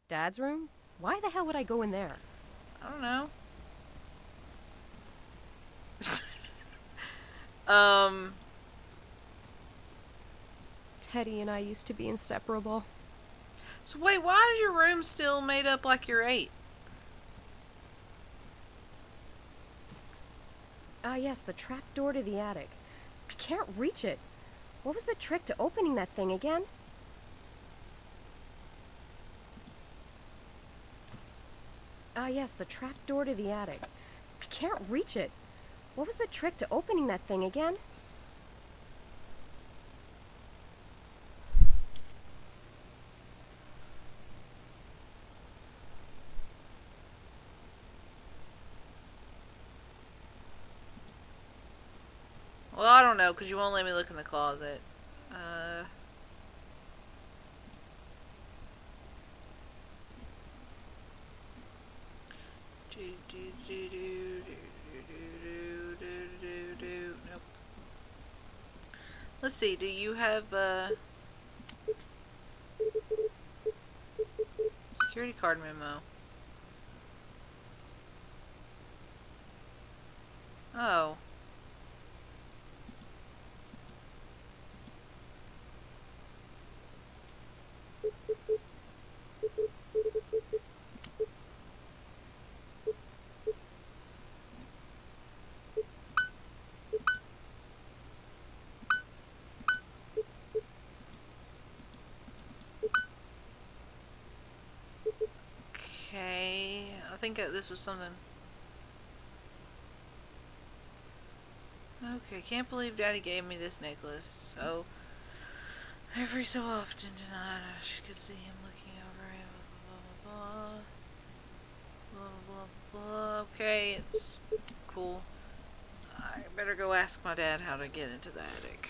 Dad's room? Why the hell would I go in there? I don't know. um, Teddy and I used to be inseparable. so wait, why is your room still made up like you're 8? Ah, yes, the trap door to the attic. I can't reach it. What was the trick to opening that thing again? Ah, yes, the trap door to the attic. I can't reach it. What was the trick to opening that thing again? Well, I don't know, because you won't let me look in the closet. Nope. Let's see, do you have, security card memo? Oh. Okay, I think this was something. Okay, can't believe Daddy gave me this necklace. So, every so often tonight I could see him looking over him. Blah, blah, blah, blah, blah, blah. Okay, it's cool. I better go ask my dad how to get into the attic.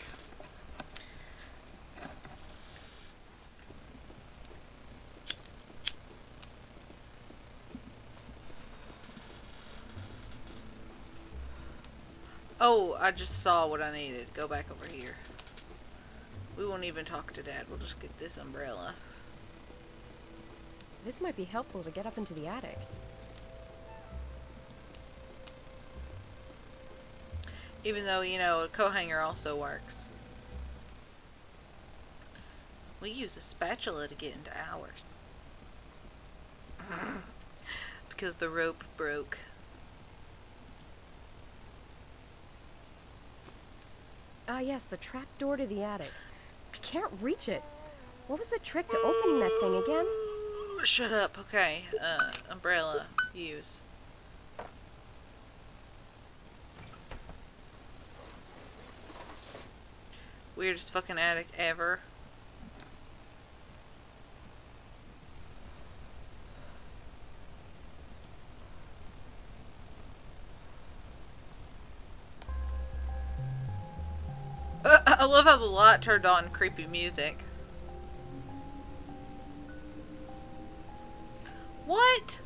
Oh, I just saw what I needed. Go back over here. We won't even talk to Dad. We'll just get this umbrella. This might be helpful to get up into the attic. Even though, you know, a coat hanger also works. We use a spatula to get into ours. Because the rope broke. Ah, yes, the trap door to the attic. I can't reach it. What was the trick to opening that thing again? Shut up. Okay. Umbrella. Use. Weirdest fucking attic ever. I love how the light turned on creepy music. What?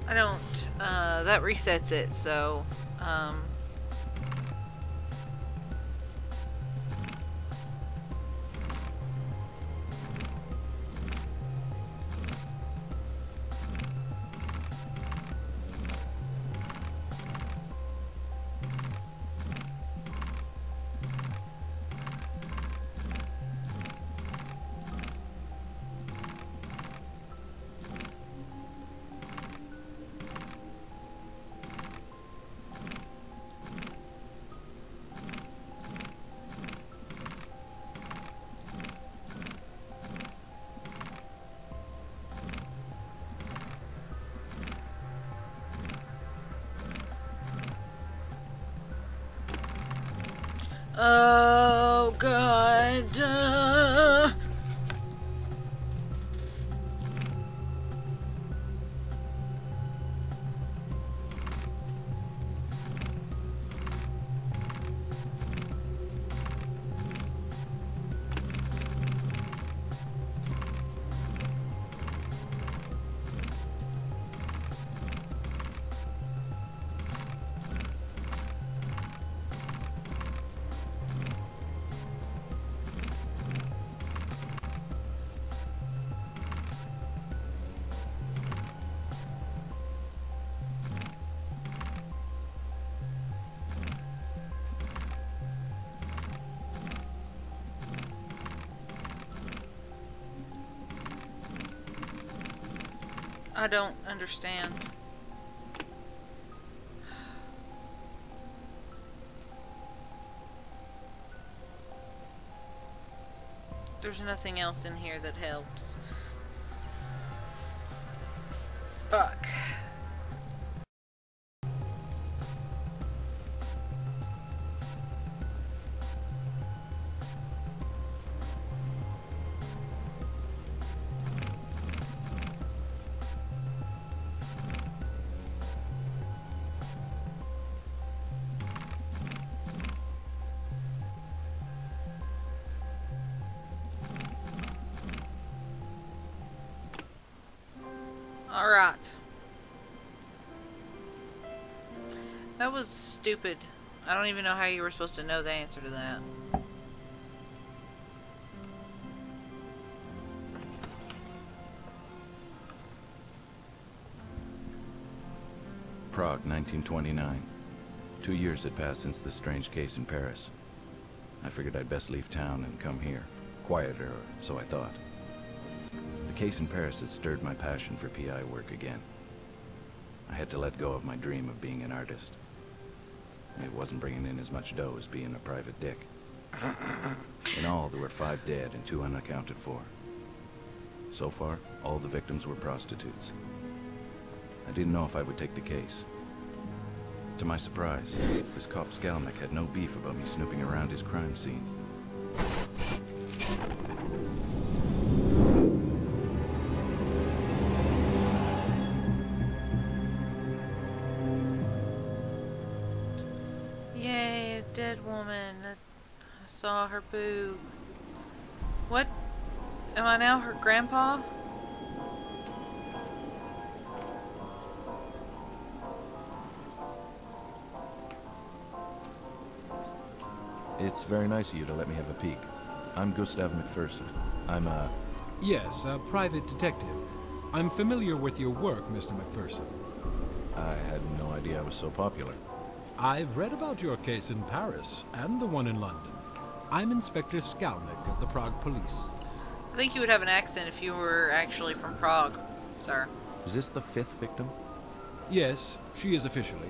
I don't, that resets it, so, Oh, God. I don't understand. There's nothing else in here that helps. Fuck. Alright. That was stupid. I don't even know how you were supposed to know the answer to that. Prague, 1929. 2 years had passed since the strange case in Paris. I figured I'd best leave town and come here. Quieter, or so I thought. The case in Paris had stirred my passion for PI work again. I had to let go of my dream of being an artist. It wasn't bringing in as much dough as being a private dick. In all, there were 5 dead and 2 unaccounted for. So far, all the victims were prostitutes. I didn't know if I would take the case. To my surprise, this cop Skalnik had no beef about me snooping around his crime scene. Yay, a dead woman. I saw her boob. What? Am I now her grandpa? It's very nice of you to let me have a peek. I'm Gustav McPherson. I'm a... Yes, a private detective. I'm familiar with your work, Mr. McPherson. I had no idea I was so popular. I've read about your case in Paris, and the one in London. I'm Inspector Skalnik of the Prague Police. I think you would have an accent if you were actually from Prague, sir. Is this the 5th victim? Yes, she is officially.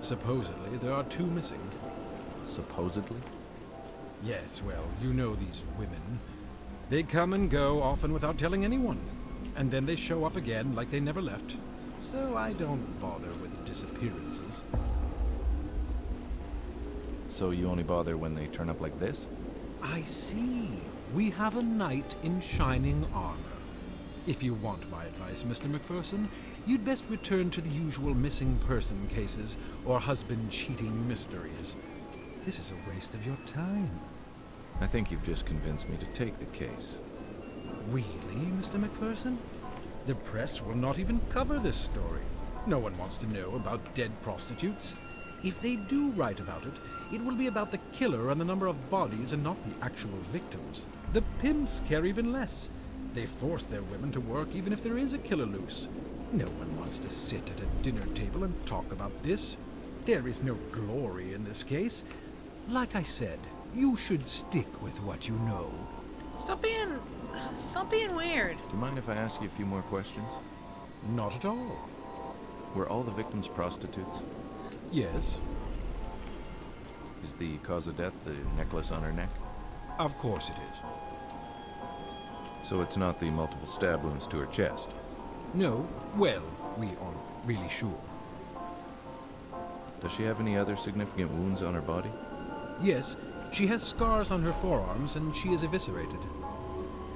Supposedly, there are 2 missing. Supposedly? Yes, well, you know these women. They come and go, often without telling anyone. And then they show up again like they never left. So I don't bother with disappearances. So you only bother when they turn up like this? I see. We have a knight in shining armor. If you want my advice, Mr. McPherson, you'd best return to the usual missing person cases or husband cheating mysteries. This is a waste of your time. I think you've just convinced me to take the case. Really, Mr. McPherson? The press will not even cover this story. No one wants to know about dead prostitutes. If they do write about it, it will be about the killer and the number of bodies and not the actual victims. The pimps care even less. They force their women to work even if there is a killer loose. No one wants to sit at a dinner table and talk about this. There is no glory in this case. Like I said, you should stick with what you know. Stop being weird. Do you mind if I ask you a few more questions? Not at all. Were all the victims prostitutes? Yes, Is the cause of death the necklace on her neck? of course it is. So it's not the multiple stab wounds to her chest? No, well, we aren't really sure. Does she have any other significant wounds on her body? Yes, She has scars on her forearms, and she is eviscerated.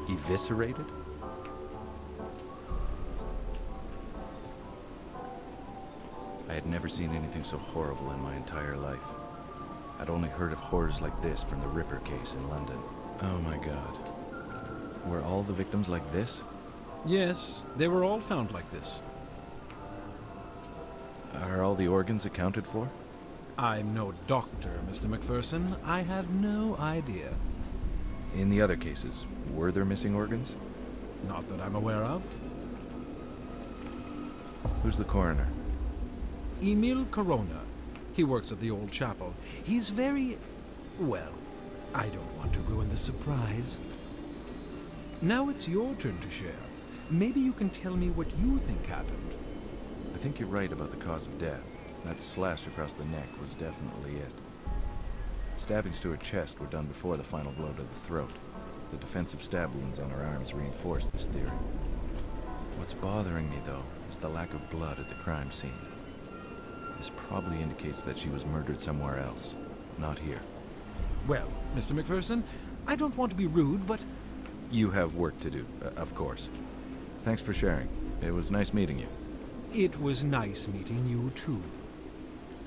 Eviscerated? I had never seen anything so horrible in my entire life. I'd only heard of horrors like this from the Ripper case in London. Oh my God. Were all the victims like this? Yes, they were all found like this. Are all the organs accounted for? I'm no doctor, Mr. McPherson. I have no idea. In the other cases, were there missing organs? Not that I'm aware of. Who's the coroner? Emil Corona. He works at the old chapel. He's very... well, I don't want to ruin the surprise. Now it's your turn to share. Maybe you can tell me what you think happened. I think you're right about the cause of death. That slash across the neck was definitely it. Stabbings to her chest were done before the final blow to the throat. The defensive stab wounds on her arms reinforced this theory. What's bothering me, though, is the lack of blood at the crime scene. This probably indicates that she was murdered somewhere else, not here. Well, Mr. McPherson, I don't want to be rude, but... You have work to do, of course. Thanks for sharing. It was nice meeting you. It was nice meeting you, too.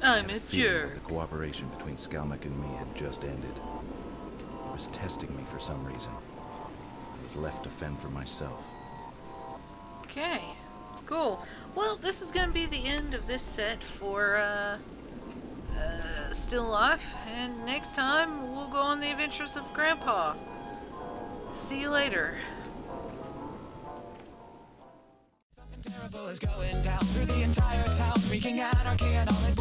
I'm I had a feeling that jerk. the cooperation between Skalmek and me had just ended. It was testing me for some reason. I was left to fend for myself. Okay, cool. Well, this is gonna be the end of this set for Still Life, and next time we'll go on the adventures of Grandpa. See you later. Something terrible is going down through the entire town, wreaking anarchy and all it